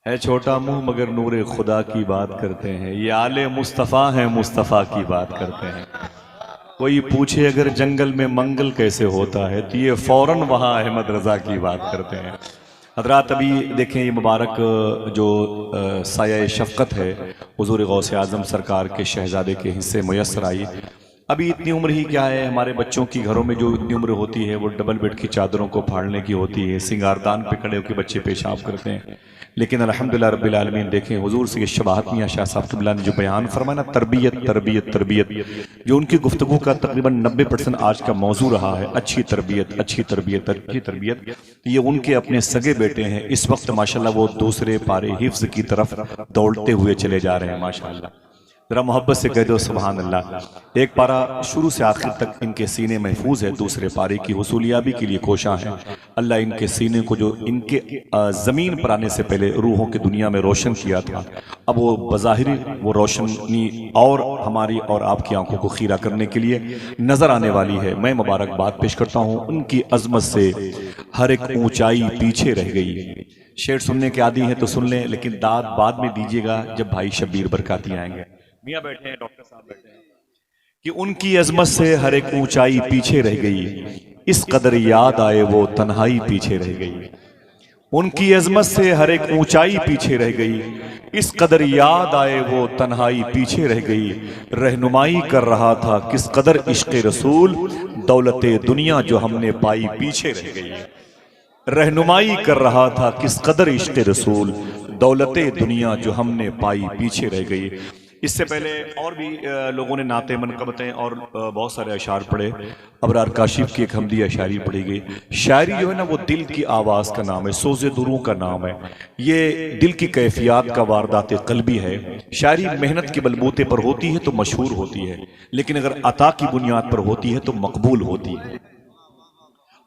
है छोटा मुंह मगर नूरे खुदा की बात करते हैं। ये आले मुस्तफ़ा हैं, मुस्तफ़ा की बात करते हैं। कोई पूछे अगर जंगल में मंगल कैसे होता है तो ये फौरन वहाँ अहमद रज़ा की बात करते हैं। हज़रात अभी देखें ये मुबारक जो साया शफ़क़त है हुज़ूर गौसे आज़म सरकार के शहज़ादे के हिस्से मुयस्सर आई। अभी इतनी उम्र ही क्या है, हमारे बच्चों की घरों में जो इतनी उम्र होती है वो डबल बेड की चादरों को फाड़ने की होती है, सिंगारदान पे खड़े होकर बच्चे पेशाब करते हैं। लेकिन अल्हम्दुलिल्लाह रब्बिल आलमीन देखें हुजूर से शबाहत मियां शाह साहब क़िबला ने जो बयान फरमाया ना, तरबियत तरबियत तरबियत, जो उनकी गुफ्तगू का तकरीबन 90% आज का मौजू रहा है, अच्छी तरबियत अच्छी तरबियत अच्छी तरबियत। ये उनके अपने सगे बेटे हैं, इस वक्त माशाल्लाह वो दूसरे पारे हिफ्ज़ की तरफ दौड़ते हुए चले जा रहे हैं माशाल्लाह। जरा मोहब्बत से कह दो सुभान अल्लाह। एक पारा शुरू से आखिर तक इनके सीने महफूज है, दूसरे पारे की हुसूलियाबी के लिए कोशां है। अल्लाह इनके सीने को जो इनके ज़मीन पर आने से पहले रूहों की दुनिया में रोशन किया था, अब वो बज़ाहिर वो रोशनी और हमारी और आपकी आंखों को खीरा करने के लिए नज़र आने वाली है। मैं मुबारकबाद पेश करता हूँ, उनकी अजमत से हर एक ऊंचाई पीछे रह गई। शेर सुनने के आदि हैं तो सुन लें, लेकिन दाद बाद में दीजिएगा जब भाई शब्बीर बरकाती आएंगे। मियाँ बैठे हैं, डॉक्टर साहब बैठे हैं कि उनकी अजमत से हर एक ऊंचाई पीछे रह गई, इस कदर याद आए वो तन्हाई पीछे रह गई। उनकी अजमत से हर एक ऊंचाई पीछे रह गई, इस कदर याद आए वो तन्हाई पीछे रह गई। रहनुमाई कर रहा था किस कदर इश्क़ रसूल, दौलते दुनिया जो हमने पाई पीछे रह गई। रहनुमाई कर रहा था किस कदर इश्क़ रसूल, दौलते दुनिया जो हमने पाई पीछे रह गई। इससे पहले और भी लोगों ने नाते मनकबतें और बहुत सारे अशार पढ़े। अबरार काशिफ की एक हमदी शायरी पढ़ी गई। शायरी जो है ना वो दिल की आवाज़ का नाम है, सोज़े दुरूं का नाम है। ये दिल की कैफियत का वारदात क़ल्बी है। शायरी मेहनत के बलबूते पर होती है तो मशहूर होती है, लेकिन अगर अता की बुनियाद पर होती है तो मकबूल होती है।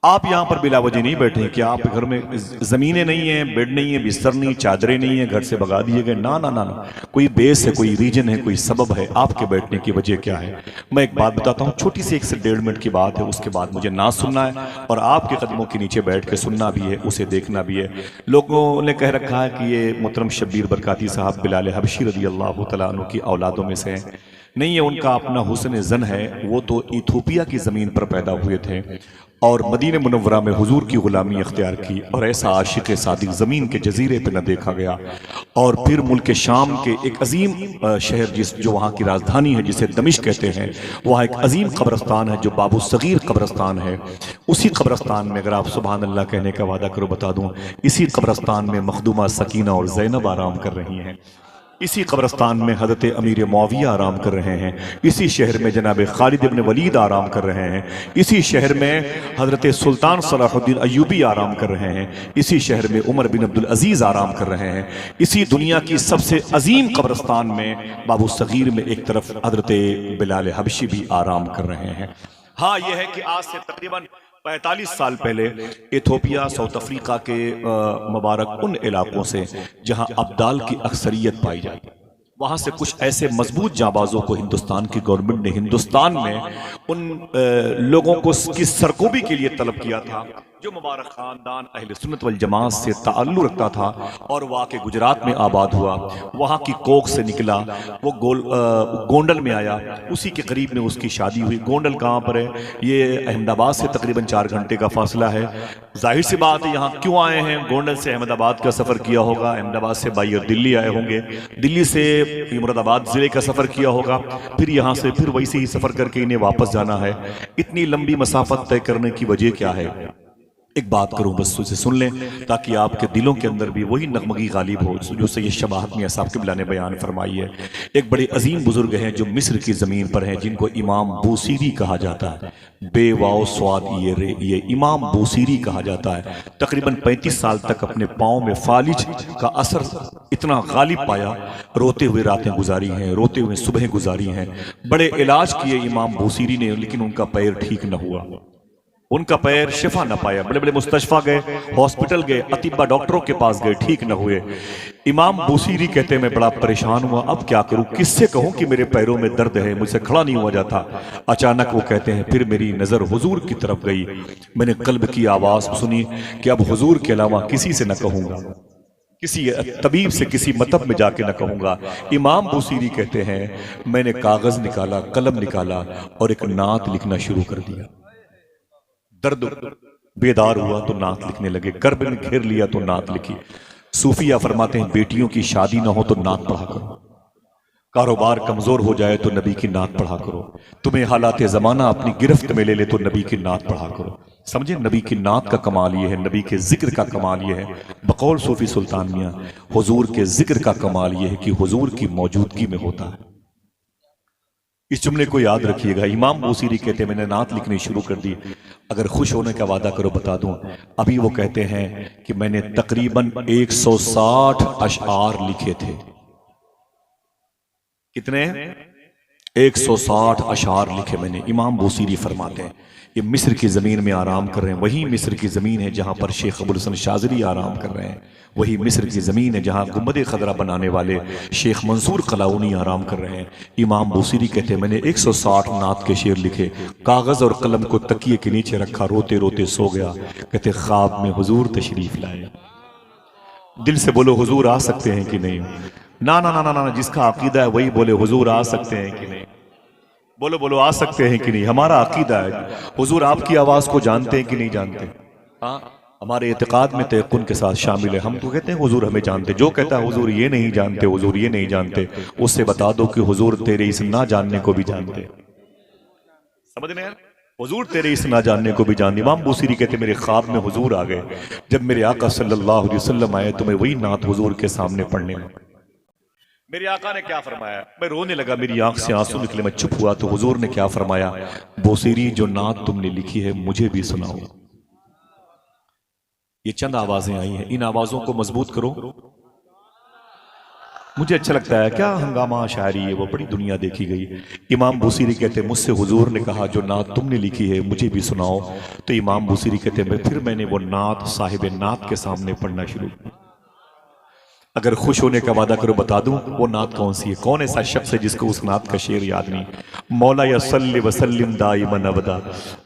आप यहाँ पर बिला वजह नहीं बैठे कि आप घर में ज़मीनें नहीं हैं, बेड नहीं है, बिस्तर नहीं, चादरें नहीं है, घर से भगा दिए गए। ना ना ना ना, कोई बेस है, कोई रीजन है, कोई सबब है। आपके बैठने की वजह क्या है? मैं एक बात बताता हूँ, छोटी सी 1 से 1.5 मिनट की बात है, उसके बाद मुझे ना सुनना है और आपके कदमों के नीचे बैठ के सुनना भी है, उसे देखना भी है। लोगों ने कह रखा है कि ये मोहतरम शब्बीर बरकाती साहब बिलाल हबशी रज़ी अल्लाह तआला अन्हु की औलादों में से हैं। नहीं, ये उनका अपना हुस्न ज़न है। वो तो इथोपिया की ज़मीन पर पैदा हुए थे और मदीने मुनव्वरा में हुजूर की गुलामी अख्तियार की, और ऐसा आशिक़ सादिक़ ज़मीन के जजीरे पे न देखा गया। और फिर मुल्क शाम के एक अजीम शहर जो वहाँ की राजधानी है, जिसे दमिश्क कहते हैं, वहाँ एक अजीम कब्रस्तान है जो बाबू सगीर कब्रस्तान है। उसी कब्रस्तान में अगर आप सुभान अल्लाह कहने का वादा करो, बता दूँ, इसी कब्रस्तान में मखदूमा सकीना और ज़ैनब आराम कर रही हैं। इसी कब्रस्तान में हज़रत अमीर मुआविया आराम कर रहे हैं। इसी शहर में जनाब खालिद इब्न वलीद आराम कर रहे हैं। इसी शहर में हज़रत सुल्तान सलाहुद्दीन अय्यूबी आराम कर रहे हैं। इसी शहर में उमर बिन अब्दुल अजीज़ आराम कर रहे हैं। इसी दुनिया की सबसे अजीम कब्रस्तान में बाबू सगीर में एक तरफ हज़रत बिलाल हबशी भी आराम कर रहे हैं। हाँ, यह है कि आज से तकरीबन 45 साल पहले इथोपिया साउथ अफ्रीका के मुबारक उन इलाकों से जहां अब्दाल की अक्सरियत पाई जाती, वहां से कुछ ऐसे मजबूत जाबाजों को हिंदुस्तान की गवर्नमेंट ने हिंदुस्तान में उन लोगों को की सरकोबी के लिए तलब किया था जो मुबारक ख़ानदान अहले सुन्नत वल जमात से ताल्लुक़ रखता था और वहाँ के गुजरात में आबाद हुआ। वहाँ की कोख से निकला, वो गोंडल में आया, उसी के करीब में उसकी शादी हुई। गोंडल कहाँ पर है? ये अहमदाबाद से तकरीबन 4 घंटे का फासला है। जाहिर सी बात है, यहाँ क्यों आए हैं? गोंडल से अहमदाबाद का सफ़र किया होगा, अहमदाबाद से बाई दिल्ली आए होंगे, दिल्ली से मुरादाबाद ज़िले का सफ़र किया होगा, फिर यहाँ से फिर वैसे ही सफ़र करके इन्हें वापस जाना है। इतनी लंबी मसाफत तय करने की वजह क्या है? एक बात करूं, बस उसे सुन लें ताकि आपके दिलों के अंदर भी वही नगमगी गालिब हो जो सैयद शबाहत मियां साहब क़िबला ने बयान फरमाई है। एक बड़े अजीम बुजुर्ग हैं जो मिस्र की ज़मीन पर हैं, जिनको इमाम बूसीरी कहा जाता है। बेवाओ स्वाद ये इमाम बूसीरी कहा जाता है। तकरीबन 35 साल तक अपने पाँव में फालिज का असर इतना गालिब पाया, रोते हुए रातें गुजारी हैं, रोते हुए सुबह गुजारी हैं। बड़े इलाज किए इमाम बूसीरी ने, लेकिन उनका पैर ठीक न हुआ। उनका पैर शिफा न पाया, बड़े बड़े मुस्तशफा गए, हॉस्पिटल गए, अतीबा डॉक्टरों के पास गए, ठीक न हुए। इमाम बुसीरी कहते हैं मैं बड़ा परेशान हुआ, अब क्या करूं, किससे कहूं कि मेरे पैरों में दर्द है, मुझसे खड़ा नहीं हुआ जाता। अचानक वो कहते हैं फिर मेरी नजर हुजूर की तरफ गई, मैंने कल्ब की आवाज सुनी कि अब हुजूर के अलावा किसी से न कहूंगा, किसी तबीब से किसी मतब में जाके न कहूंगा। इमाम बुसीरी कहते हैं मैंने कागज निकाला, कलम निकाला और एक नात लिखना शुरू कर दिया। दर्द बेदार हुआ तो नात लिखने लगे, कर्ब ने घेर लिया तो नात लिखी। सूफिया फरमाते हैं बेटियों की शादी ना हो तो नात पढ़ा करो, कारोबार कमजोर हो जाए तो नबी की नात पढ़ा करो, तुम्हें हालात जमाना अपनी गिरफ्त में ले ले तो नबी की नात पढ़ा करो। समझे, नबी की नात का कमाल ये है, नबी के जिक्र का कमाल ये है। बकौल सूफी सुल्तान मियां, हुजूर के जिक्र का कमाल ये है कि हुजूर की मौजूदगी में होता है। इस जुमले को याद रखिएगा। इमाम बुसीरी कहते हैं मैंने नात लिखनी शुरू कर दी, अगर खुश होने का वादा करो बता दूं, अभी वो कहते हैं कि मैंने तकरीबन 160 अशआर लिखे थे। कितने? 160 अशआर लिखे मैंने। इमाम बुसीरी फरमाते हैं ये मिस्र की ज़मीन में आराम कर रहे हैं, वही मिस्र की ज़मीन है जहाँ पर शेख अबुल हसन शाज़ली आराम कर रहे हैं, वही मिस्र की ज़मीन है जहाँ गुम्बद खदरा बनाने वाले शेख मंसूर कलाउनी आराम कर रहे हैं। इमाम बुसीरी कहते हैं मैंने 160 नात के शेर लिखे, कागज़ और कलम को तकिए के नीचे रखा, रोते रोते सो गया। कहते ख्वाब में हुजूर तशरीफ लाए। दिल से बोलो हुजूर आ सकते हैं कि नहीं? ना ना ना ना ना, जिसका अकीदा है वही बोले हुजूर आ सकते हैं कि नहीं। बोलो बोलो आ सकते हैं कि नहीं। हमारा अकीदा है हुजूर आपकी आवाज को जानते हैं कि नहीं जानते। हाँ, हमारे एतकाद में तयक्कुन के साथ शामिल है। हम तो कहते हैं हुजूर हमें जानते, जो कहता है हुजूर ये नहीं जानते, हुजूर ये नहीं जानते, उससे बता दो कि हुजूर तेरे इस ना जानने को भी जानते। समझ में? हुजूर तेरे इस ना जानने को भी जानते। इमाम बुसीरी कहते मेरे ख्वाब में हुजूर आ गए, जब मेरे आका सल्लल्लाहु अलैहि वसल्लम आए तो मैं वही नात हुजूर के सामने पढ़ने लगा। मेरे आका ने क्या फरमाया, मैं रोने लगा, मेरी आंख से आंसू निकले, मैं चुप हुआ तो हुजूर ने क्या फरमाया, बुसीरी जो नात तुमने लिखी है मुझे भी सुनाओ। ये चंद आवाजें आई हैं, इन आवाजों को मजबूत करो। मुझे अच्छा लगता है, क्या हंगामा शायरी है वो, बड़ी दुनिया देखी गई। इमाम बुसीरी कहते मुझसे हुजूर ने कहा जो नात तुमने लिखी है मुझे भी सुनाओ। तो इमाम बुसीरी कहते फिर मैंने वो नात साहिब नात के सामने पढ़ना शुरू किया। अगर खुश होने का वादा करो बता दूं वो नात कौन सी है। कौन ऐसा शख्स है जिसको उस नात का शेर याद नहीं? मौला या सल्ली व सल्लिम दाइमन अबदा,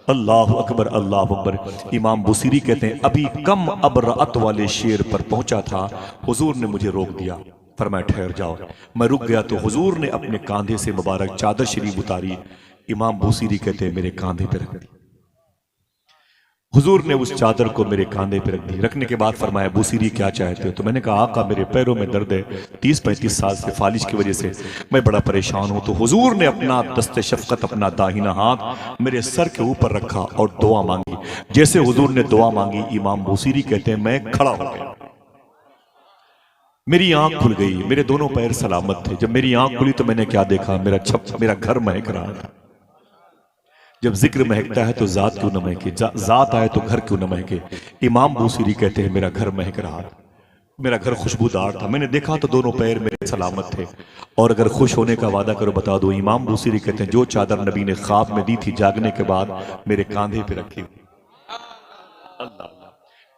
अल्लाह अकबर अल्लाह अकबर। इमाम बुसीरी कहते हैं अभी कम अबरात वाले शेर पर पहुंचा था, हुजूर ने मुझे रोक दिया, फरमाया ठहर जाओ। मैं रुक गया तो हुजूर ने अपने कांधे से मुबारक चादर शरीफ उतारी। इमाम बुसीरी कहते हैं मेरे कांधे पर रख दी। हुजूर ने उस चादर को मेरे कांधे पे रख दी। रखने के बाद फरमाया बुसीरी क्या चाहते हो? तो मैंने कहा आका मेरे पैरों में दर्द है, 30-35 साल से फालिज की वजह से मैं बड़ा परेशान हूं। तो हुजूर ने अपना दस्ते शफकत, अपना दाहिना हाथ मेरे सर के ऊपर रखा और दुआ मांगी। जैसे हुजूर ने दुआ मांगी, इमाम बुसीरी कहते हैं मैं खड़ा हो गया, मेरी आंख खुल गई, मेरे दोनों पैर सलामत थे। जब मेरी आंख खुली तो मैंने क्या देखा, मेरा घर महक रहा था। जब जिक्र महकता है तो जात क्यों न महके, जात आए तो घर क्यों न महके। इमाम बुसीरी कहते हैं मेरा घर महक रहा था, मेरा घर खुशबूदार था। मैंने देखा तो दोनों पैर मेरे सलामत थे। और अगर खुश होने का वादा करो बता दो, इमाम बुसीरी कहते हैं जो चादर नबी ने ख्वाब में दी थी जागने के बाद मेरे कांधे पे रखी।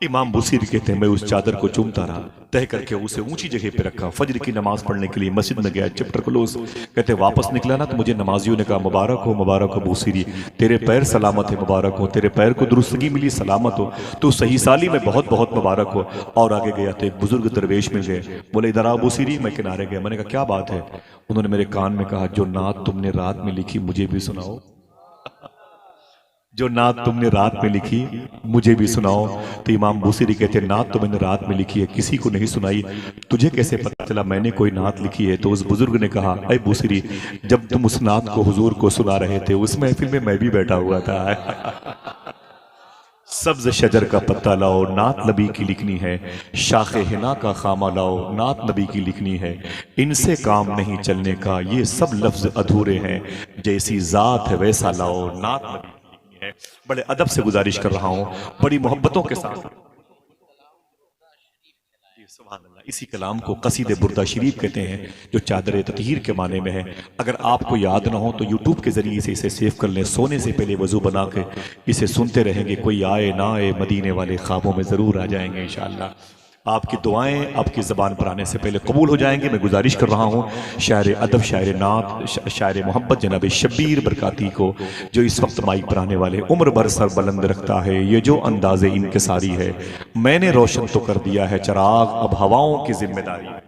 इमाम बुसीरी कहते हैं मैं उस चादर को चूमता रहा, तह करके उसे ऊंची जगह पे रखा। फजर की नमाज पढ़ने के लिए मस्जिद में गया, चैप्टर क्लोज। कहते वापस निकला ना तो मुझे नमाजियों ने कहा मुबारक हो बुसीरी, तेरे पैर सलामत है, मुबारक हो, तेरे पैर को दुरुस्तगी मिली, सलामत हो, तो सही साली में बहुत बहुत मुबारक हो। और आगे गया तो एक बुजुर्ग दरवेश मिल गए, बोले इधर आओ बुसीरी। मैं किनारे गया, मैंने कहा क्या बात है? उन्होंने मेरे कान में कहा जो नात तुमने रात में लिखी मुझे भी सुनाओ, जो नात तुमने रात में लिखी मुझे भी सुनाओ। तो इमाम बुसीरी कहते हैं नात तो मैंने रात में लिखी है, किसी को नहीं सुनाई, तुझे कैसे पता चला मैंने कोई नात लिखी है? तो उस बुजुर्ग ने कहा अरे बुसीरी, जब तुम उस नात को हुजूर को सुना रहे थे उस महफिल में मैं भी बैठा हुआ था। सब्ज शजर का पत्ता लाओ, नात नबी की लिखनी है, शाखे हिना का खामा लाओ, नात नबी की लिखनी है, इनसे काम नहीं चलने का, ये सब लफ्ज अधूरे हैं, जैसी जात है वैसा लाओ, नात नबी। बड़े अदब से गुजारिश कर रहा हूं, बड़ी मोहब्बतों के साथ। सुभान अल्लाह। इसी कलाम को कसीदे बुर्दा शरीफ कहते हैं, जो चादर ततहीर के माने में है। अगर आपको याद ना हो तो यूट्यूब के ज़रिए से इसे सेव कर लें, सोने से पहले वज़ू बना के इसे सुनते रहेंगे। कोई आए ना आए, मदीने वाले ख्वाबों में ज़रूर आ जाएंगे इंशाअल्लाह। आपकी दुआएं आपकी ज़बान पर आने से पहले कबूल हो जाएंगे। मैं गुजारिश कर रहा हूँ शायर अदब, शायर नात, शायर मोहब्बत जनाब शब्बीर बरकाती को, जो इस वक्त माइक पर आने वाले, उम्र भर सर बुलंद रखता है। ये जो अंदाज़े इनकिसारी है, मैंने रोशन तो कर दिया है चराग, अब हवाओं की जिम्मेदारी है।